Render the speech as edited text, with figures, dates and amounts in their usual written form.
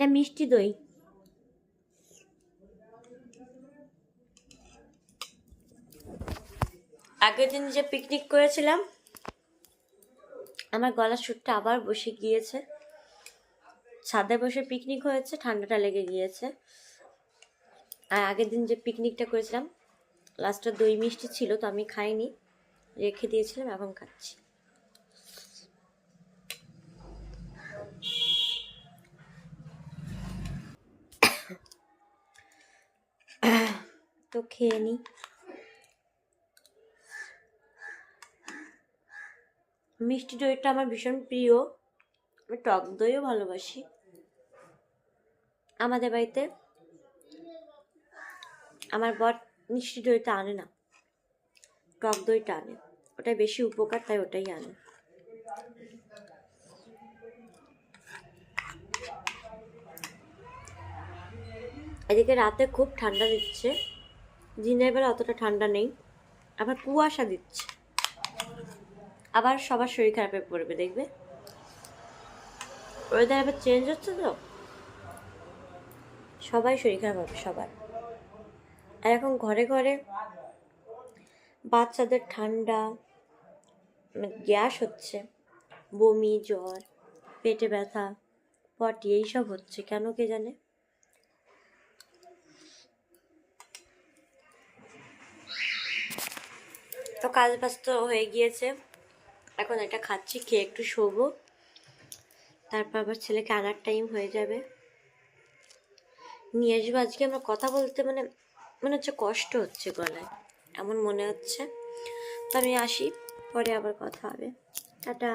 এটা মিষ্টি দই। আগের দিন যে পিকনিক করেছিলাম, আমার গলার সুরটা আবার বসে গিয়েছে। ছাদে বসে পিকনিক হয়েছে, ঠান্ডাটা লেগে গিয়েছে। আর আগের দিন যে পিকনিকটা করেছিলাম, লাস্টে দই মিষ্টি ছিল, তো আমি খাইনি, রেখে দিয়েছিলাম, এখন খাচ্ছি। তো খেয়ে নি। মিষ্টি দইটা আমার ভীষণ প্রিয়, আমি টক দইও ভালোবাসি। আমাদের বাড়িতে আমার বর মিষ্টি দইটা আনে না, টক দইটা আনে, ওটাই বেশি উপকার, তাই ওটাই আনে। এদিকে রাতে খুব ঠান্ডা দিচ্ছে, দিনের বেলা অতটা ঠান্ডা নেই, আবার কুয়াশা দিচ্ছে। আবার সবার শরীর খারাপে পড়বে, দেখবে ওয়েদার আবার চেঞ্জ হচ্ছে তো, সবাই শরীর খারাপ হবে সবার। আর এখন ঘরে ঘরে বাচ্চাদের ঠান্ডা, গ্যাস হচ্ছে, বমি, জ্বর, পেটে ব্যথা, পটি, এইসব হচ্ছে, কেন কে জানে। তো কাজ বাজ তো হয়ে গিয়েছে, এখন এটা খাচ্ছি, খেয়ে একটু শোবো, তারপর আবার ছেলেকে আনার টাইম হয়ে যাবে, নিয়ে আসবো। আজকে আমার কথা বলতে মনে হচ্ছে কষ্ট হচ্ছে গলায়, এমন মনে হচ্ছে। তো আমি আসি, পরে আবার কথা হবে, টাটা।